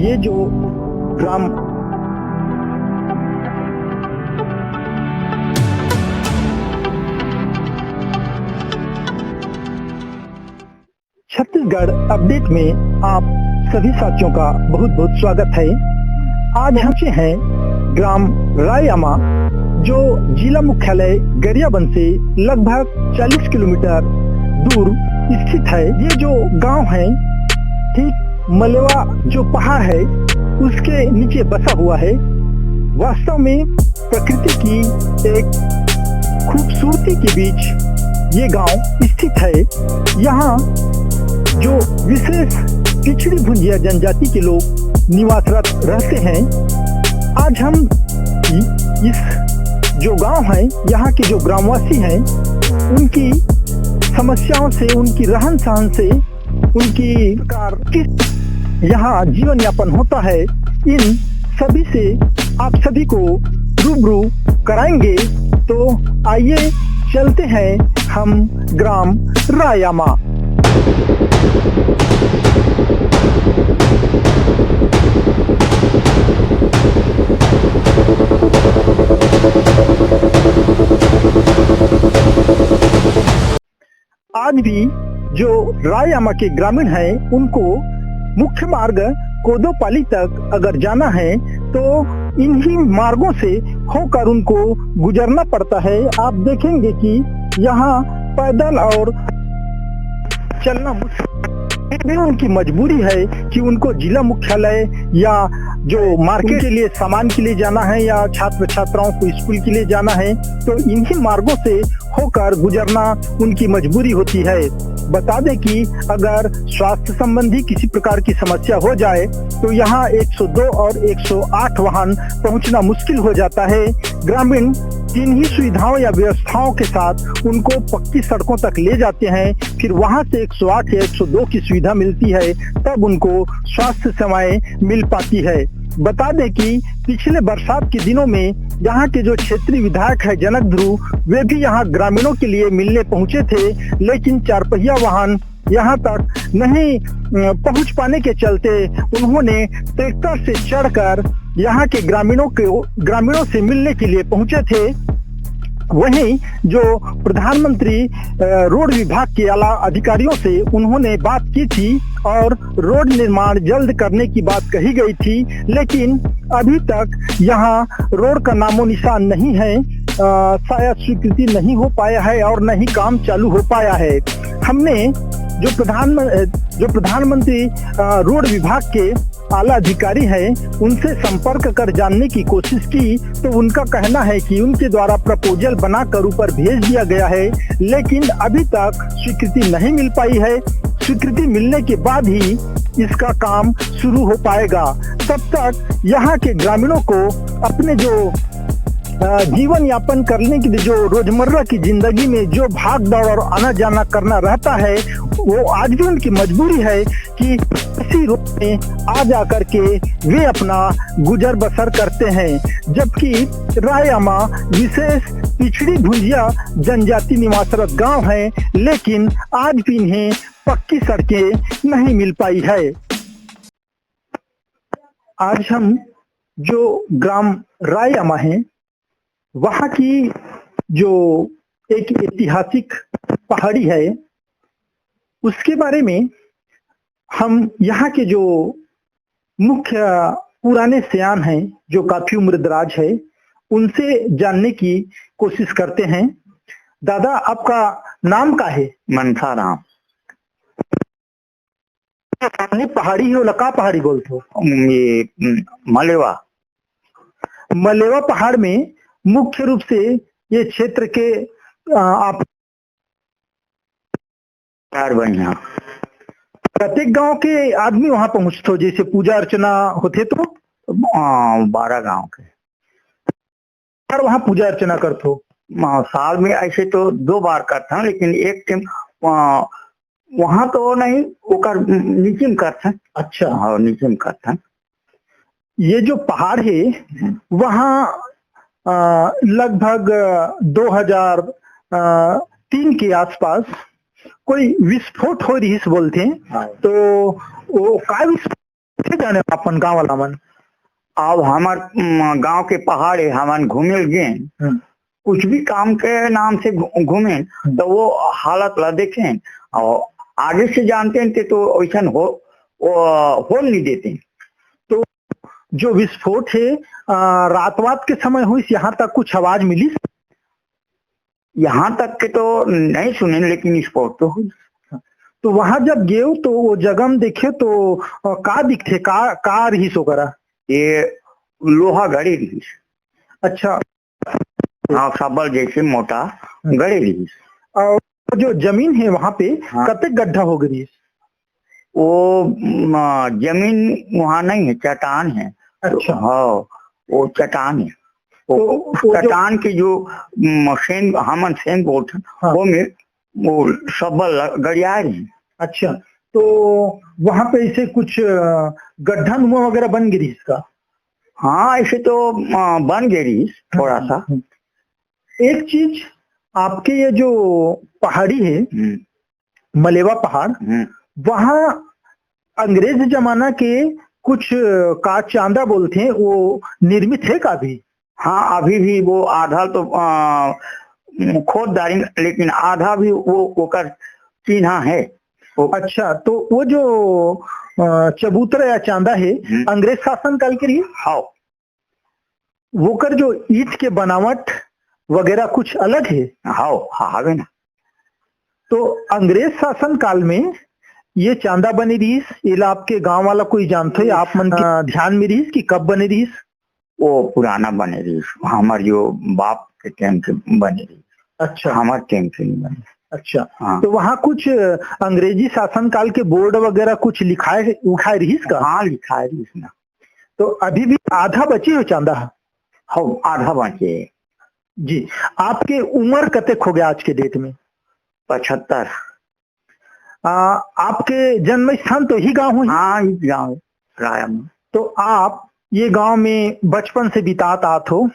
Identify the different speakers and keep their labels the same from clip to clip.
Speaker 1: ये जो ग्राम छत्तीसगढ़ अपडेट में आप सभी साथियों का बहुत बहुत स्वागत है। आज हम हैं ग्राम रायआमा, जो जिला मुख्यालय गरियाबंद से लगभग 40 किलोमीटर दूर स्थित है। ये जो गांव है ठीक मलेवा जो पहाड़ है उसके नीचे बसा हुआ है। वास्तव में प्रकृति की एक खूबसूरती के बीच ये गांव स्थित है। यहाँ जो विशेष पिछड़ी भुंजिया जनजाति के लोग निवासरत रहते हैं। आज हम इस जो गांव है, यहाँ के जो ग्रामवासी हैं, उनकी समस्याओं से, उनकी रहन सहन से, उनकी प्रकार किस यहाँ जीवन यापन होता है, इन सभी से आप सभी को रूबरू कराएंगे। तो आइए चलते हैं हम ग्राम रायआमा। आज भी जो रायआमा के ग्रामीण हैं, उनको मुख्य मार्ग कोदोपाली तक अगर जाना है तो इन्हीं मार्गों से होकर उनको गुजरना पड़ता है। आप देखेंगे कि यहाँ पैदल और चलना मुश्किल, उनकी मजबूरी है कि उनको जिला मुख्यालय या जो मार्केट के लिए सामान के लिए जाना है या छात्र छात्राओं को स्कूल के लिए जाना है, तो इन्हीं मार्गों से होकर गुजरना उनकी मजबूरी होती है। बता दें कि अगर स्वास्थ्य संबंधी किसी प्रकार की समस्या हो जाए तो यहाँ 102 और 108 वाहन पहुंचना मुश्किल हो जाता है। ग्रामीण जिन ही सुविधाओं या व्यवस्थाओं के साथ उनको पक्की सड़कों तक ले जाते हैं, फिर वहां से 108 या 102 की सुविधा मिलती है, तब उनको स्वास्थ्य सेवाएं मिल पाती है। बता दें कि पिछले बरसात के दिनों में यहाँ के जो क्षेत्रीय विधायक है जनक ध्रुव, वे भी यहाँ ग्रामीणों के लिए मिलने पहुंचे थे, लेकिन 4 पहिया वाहन यहाँ तक नहीं पहुंच पाने के चलते उन्होंने ट्रैक्टर से चढ़कर यहाँ के ग्रामीणों से मिलने के लिए पहुंचे थे। वहीं जो प्रधानमंत्री रोड विभाग के आला अधिकारियों से उन्होंने बात की थी और रोड निर्माण जल्द करने की बात कही गई थी, लेकिन अभी तक यहाँ रोड का नामो निशान नहीं है। शायद स्वीकृति नहीं हो पाया है और न ही काम चालू हो पाया है। हमने जो प्रधानमंत्री रोड विभाग के आला अधिकारी है उनसे संपर्क कर जानने की कोशिश की, तो उनका कहना है कि उनके द्वारा प्रपोजल बनाकर ऊपर भेज दिया गया है, लेकिन अभी तक स्वीकृति नहीं मिल पाई है। स्वीकृति मिलने के बाद ही इसका काम शुरू हो पाएगा। तब तक यहाँ के ग्रामीणों को अपने जो जीवन यापन करने के लिए जो रोजमर्रा की जिंदगी में जो भाग दौड़ और आना जाना करना रहता है, वो आज भी उनकी मजबूरी है कि इसी रोड में आ जा करके वे अपना गुजर बसर करते हैं। जबकि रायआमा विशेष पिछड़ी भुंजिया जनजाति निवासरत गांव है, लेकिन आज भी इन्हें पक्की सड़कें नहीं मिल पाई है। आज हम जो ग्राम रायआमा है, वहाँ की जो एक ऐतिहासिक पहाड़ी है, उसके बारे में हम यहाँ के जो मुख्य पुराने सयान हैं, जो काफी उम्रदराज है, उनसे जानने की कोशिश करते हैं। दादा, आपका नाम का है?
Speaker 2: मनसा राम।
Speaker 1: पहाड़ी हो लका पहाड़ी बोलते हो?
Speaker 2: ये
Speaker 1: मलेवा पहाड़ में मुख्य रूप से ये क्षेत्र के आप
Speaker 2: बढ़िया
Speaker 1: प्रत्येक गांव के आदमी वहां पहुंचते हो, जैसे पूजा अर्चना होते तो
Speaker 2: 12 गांव के
Speaker 1: और वहां पूजा अर्चना करते हो?
Speaker 2: साल में ऐसे तो 2 बार करता हूँ, लेकिन एक टाइम वहां तो नहीं, ओकर नीचे में करता।
Speaker 1: अच्छा,
Speaker 2: हाँ, नीचे में करता।
Speaker 1: ये जो पहाड़ है वहाँ लगभग 2003 के आसपास कोई विस्फोट हो रही बोलते हैं। तो वो का विस्फोट कैसे जाने अपन गांव वाला मन?
Speaker 2: अब हमार गांव के पहाड़ है, हमन घूमे गए, कुछ भी काम के नाम से घूमे तो वो हालत ला देखे और आगे से जानते हैं तो वैसा हो नहीं देते।
Speaker 1: तो जो विस्फोट है रात के समय हुई, यहाँ तक कुछ आवाज मिली?
Speaker 2: यहाँ तक के तो नहीं सुने, लेकिन स्पॉट तो हुई।
Speaker 1: तो वहां जब गए तो वो जगह में देखे तो का दिखते, का रही सो करा?
Speaker 2: ये लोहा गड़ी रही।
Speaker 1: अच्छा।
Speaker 2: हाँ, सबल जैसे मोटा गड़ी रही।
Speaker 1: और जो जमीन है वहां पे
Speaker 2: हाँ।
Speaker 1: कतक गड्ढा हो गई?
Speaker 2: वो जमीन वहाँ नहीं है, चट्टान है।
Speaker 1: अच्छा।
Speaker 2: हाँ, वो चट्टान है।
Speaker 1: तो
Speaker 2: चट्टान की जो सेन हमन सेन बोलते
Speaker 1: हाँ।
Speaker 2: वो में वो सबल गड़िया रही।
Speaker 1: अच्छा, तो वहां पे ऐसे कुछ गड्ढा नुमा वगैरह बन गई इसका?
Speaker 2: हाँ, ऐसे तो बन गई थोड़ा सा।
Speaker 1: एक चीज, आपके ये जो पहाड़ी है मलेवा पहाड़, वहां अंग्रेज जमाना के कुछ का चांदा बोलते हैं, वो निर्मित है का भी?
Speaker 2: हाँ, अभी भी वो आधा तो खोददारी, लेकिन आधा भी वो कर चिन्हा है।
Speaker 1: अच्छा, तो वो जो चबूतरा या चांदा है अंग्रेज शासन काल के लिए?
Speaker 2: हाँ।
Speaker 1: वो कर जो ईट के बनावट वगैरह कुछ अलग है?
Speaker 2: हाँ, हाँ ना।
Speaker 1: तो अंग्रेज शासन काल में ये चांदा बनी रही, ये आपके गांव वाला कोई जानते है? आप मन के ध्यान में रही कि कब बने रही?
Speaker 2: वो पुराना बने रही, हमारे जो बाप के टाइम से बने रही।
Speaker 1: अच्छा,
Speaker 2: हमारे टाइम से नहीं बने।
Speaker 1: अच्छा।
Speaker 2: हाँ।
Speaker 1: तो वहाँ कुछ अंग्रेजी शासन काल के बोर्ड वगैरह कुछ लिखाए उखाए रही का?
Speaker 2: हाँ, लिखाए रही ना।
Speaker 1: तो अभी भी आधा बची हो चांदा?
Speaker 2: हाँ, आधा बचे
Speaker 1: जी। आपके उम्र कतेक हो गया आज के डेट में?
Speaker 2: 75।
Speaker 1: आपके जन्म स्थान तो ही गांव है?
Speaker 2: हाँ, गाँव राया में।
Speaker 1: तो आप ये गांव में बचपन से बितात आत हो,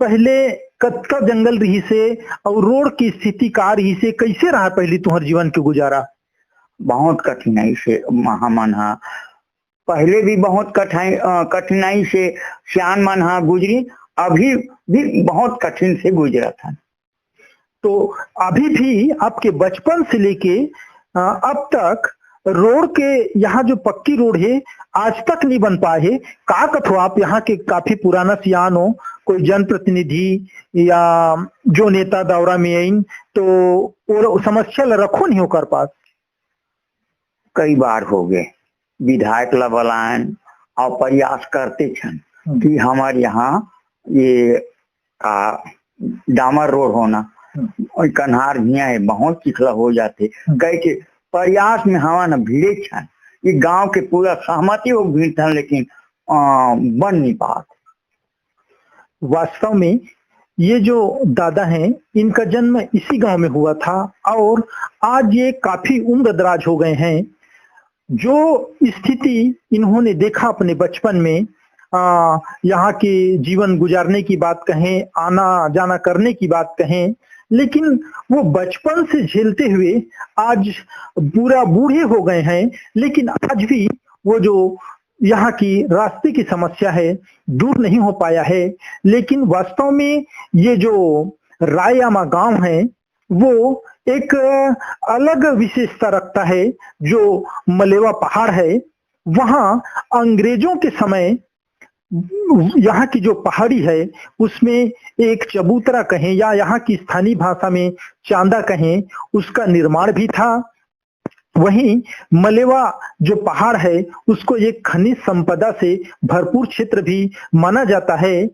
Speaker 1: पहले कतका जंगल रही से और रोड की स्थिति का रही से, कैसे रहा पहले तुम्हारे जीवन के गुजारा?
Speaker 2: बहुत कठिनाई से हमन हा, पहले भी बहुत कठिनाई से सियान मन हा गुजरी, अभी भी बहुत कठिन से गुजरा था।
Speaker 1: तो अभी भी आपके बचपन से लेके अब तक रोड के, यहाँ जो पक्की रोड है आज तक नहीं बन पाए है। का कथो आप यहाँ के काफी पुराना सियान हो, कोई जनप्रतिनिधि या जो नेता दौरा में आइन तो और समस्या ल रखो नहीं हो कर पास?
Speaker 2: कई बार हो गए, विधायक ला बुलायन और प्रयास करते छन कि हमारे यहाँ ये डामर रोड होना, और कन्हार भिया है, बहुत चिखला हो जाते, कह के प्रयास में हवा न भीड़े छन, ये गांव के पूरा सहमति हो भीड़ था, लेकिन बन नहीं पाते।
Speaker 1: वास्तव में ये जो दादा हैं, इनका जन्म इसी गांव में हुआ था और आज ये काफी उम्र दराज हो गए हैं। जो स्थिति इन्होंने देखा अपने बचपन में, यहाँ के जीवन गुजारने की बात कहें, आना जाना करने की बात कहें, लेकिन वो बचपन से झेलते हुए आज पूरा बूढ़े हो गए हैं, लेकिन आज भी वो जो यहाँ की रास्ते की समस्या है दूर नहीं हो पाया है। लेकिन वास्तव में ये जो रायामा गांव है वो एक अलग विशेषता रखता है। जो मलेवा पहाड़ है, वहां अंग्रेजों के समय यहाँ की जो पहाड़ी है उसमें एक चबूतरा कहें या यहाँ की स्थानीय भाषा में चांदा कहें, उसका निर्माण भी था। वहीं मलेवा जो पहाड़ है उसको एक खनिज संपदा से भरपूर क्षेत्र भी माना जाता है।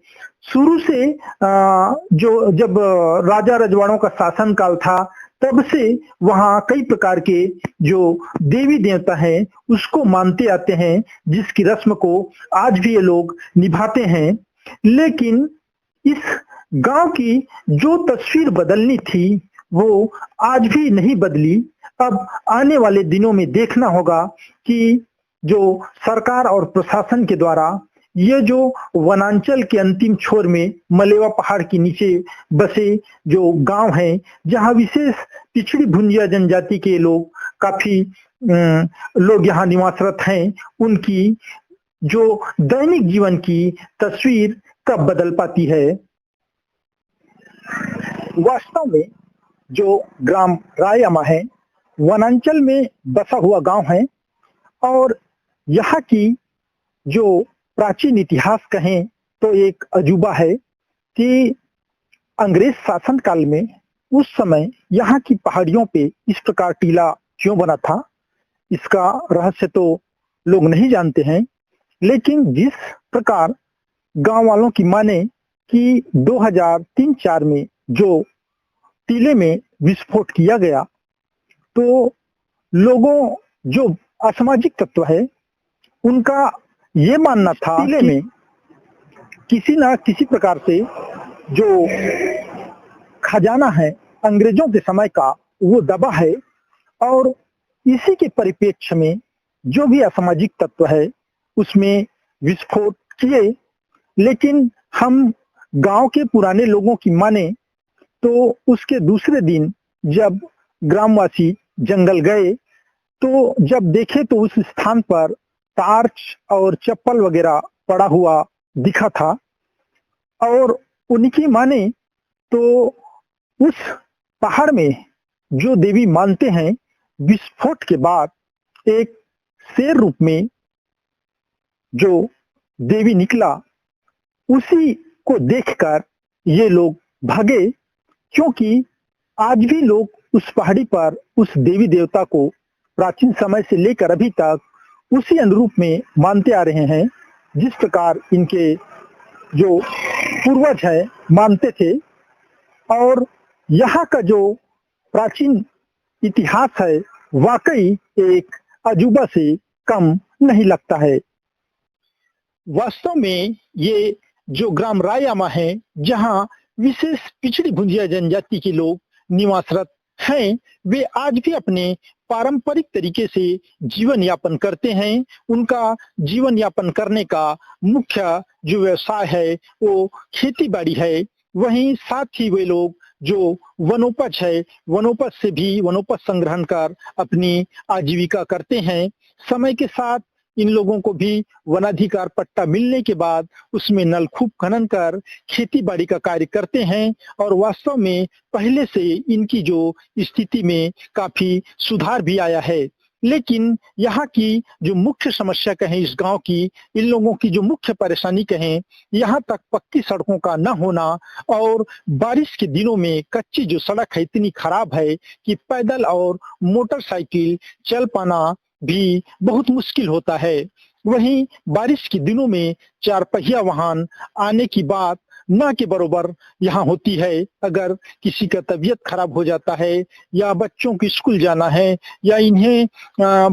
Speaker 1: शुरू से जो जब राजा रजवाड़ों का शासन काल था तब से वहां कई प्रकार के जो देवी देवता हैं उसको मानते आते हैं, जिसकी रस्म को आज भी ये लोग निभाते हैं। लेकिन इस गांव की जो तस्वीर बदलनी थी वो आज भी नहीं बदली। अब आने वाले दिनों में देखना होगा कि जो सरकार और प्रशासन के द्वारा ये जो वनांचल के अंतिम छोर में मलेवा पहाड़ के नीचे बसे जो गांव हैं, जहां विशेष पिछड़ी भुंजिया जनजाति के लोग काफी लोग यहाँ निवासरत हैं, उनकी जो दैनिक जीवन की तस्वीर कब बदल पाती है। वास्तव में जो ग्राम रायमा है वनांचल में बसा हुआ गांव है और यहाँ की जो प्राचीन इतिहास कहें तो एक अजूबा है कि अंग्रेज शासन काल में उस समय यहाँ की पहाड़ियों पे इस प्रकार टीला क्यों बना था, इसका रहस्य तो लोग नहीं जानते हैं। लेकिन जिस प्रकार गांव वालों की माने कि 2003-4 में जो टीले में विस्फोट किया गया तो लोगों जो असामाजिक तत्व है उनका ये मानना था टीले में किसी ना किसी प्रकार से जो खजाना है अंग्रेजों के समय का वो दबा है और इसी के परिप्रेक्ष्य में जो भी असामाजिक तत्व है उसमें विस्फोट किए। लेकिन हम गांव के पुराने लोगों की माने तो उसके दूसरे दिन जब ग्रामवासी जंगल गए तो जब देखे तो उस स्थान पर टार्च और चप्पल वगैरह पड़ा हुआ दिखा था और उनकी माने तो उस पहाड़ में जो देवी मानते हैं विस्फोट के बाद एक शेर रूप में जो देवी निकला, उसी को देखकर ये लोग भागे, क्योंकि आज भी लोग उस पहाड़ी पर उस देवी देवता को प्राचीन समय से लेकर अभी तक उसी अनुरूप में मानते आ रहे हैं जिस प्रकार इनके जो पूर्वज है मानते थे। और यहाँ का जो प्राचीन इतिहास है वाकई एक अजूबा से कम नहीं लगता है। वास्तव में ये जो ग्राम रायमा है जहाँ विशेष पिछड़ी भुंजिया जनजाति के लोग निवासरत हैं, वे आज भी अपने पारंपरिक तरीके से जीवन यापन करते हैं। उनका जीवन यापन करने का मुख्य जो व्यवसाय है वो खेती बाड़ी है। वहीं साथ ही वे लोग जो वनोपज है वनोपज से भी वनोपज संग्रहण कर अपनी आजीविका करते हैं। समय के साथ इन लोगों को भी वनाधिकार पट्टा मिलने के बाद उसमें नलकूप खनन कर खेती बाड़ी का कार्य करते हैं और वास्तव में पहले से इनकी जो स्थिति में काफी सुधार भी आया है। लेकिन यहाँ की जो मुख्य समस्या कहें इस गांव की, इन लोगों की जो मुख्य परेशानी कहें, यहाँ तक पक्की सड़कों का न होना और बारिश के दिनों में कच्ची जो सड़क है इतनी खराब है कि पैदल और मोटरसाइकिल चल पाना भी बहुत मुश्किल होता है। वहीं बारिश के दिनों में 4 पहिया वाहन आने की बात ना के बरोबर यहाँ होती है। अगर किसी का तबीयत खराब हो जाता है या बच्चों की स्कूल जाना है या इन्हें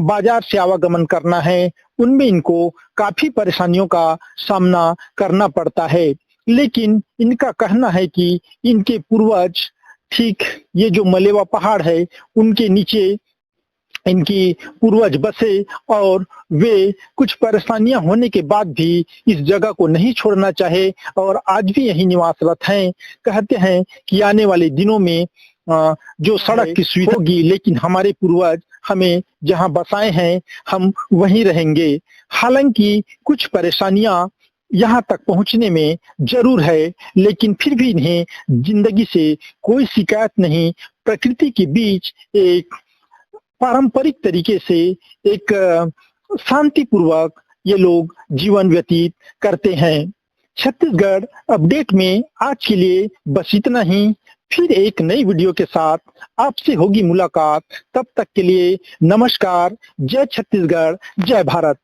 Speaker 1: बाजार से आवागमन करना है, उनमें इनको काफी परेशानियों का सामना करना पड़ता है। लेकिन इनका कहना है कि इनके पूर्वज ठीक ये जो मलेवा पहाड़ है उनके नीचे इनकी पूर्वज बसे और वे कुछ परेशानियां होने के बाद भी इस जगह को नहीं छोड़ना चाहे और आज भी यही निवासरत हैं। कहते हैं कि आने वाले दिनों में जो सड़क की सुविधा होगी, लेकिन हमारे पूर्वज हमें जहां बसाए हैं हम वहीं रहेंगे। हालांकि कुछ परेशानियां यहाँ तक पहुंचने में जरूर है, लेकिन फिर भी इन्हें जिंदगी से कोई शिकायत नहीं। प्रकृति के बीच एक पारंपरिक तरीके से एक शांतिपूर्वक ये लोग जीवन व्यतीत करते हैं। छत्तीसगढ़ अपडेट में आज के लिए बस इतना ही। फिर एक नई वीडियो के साथ आपसे होगी मुलाकात। तब तक के लिए नमस्कार। जय छत्तीसगढ़, जय भारत।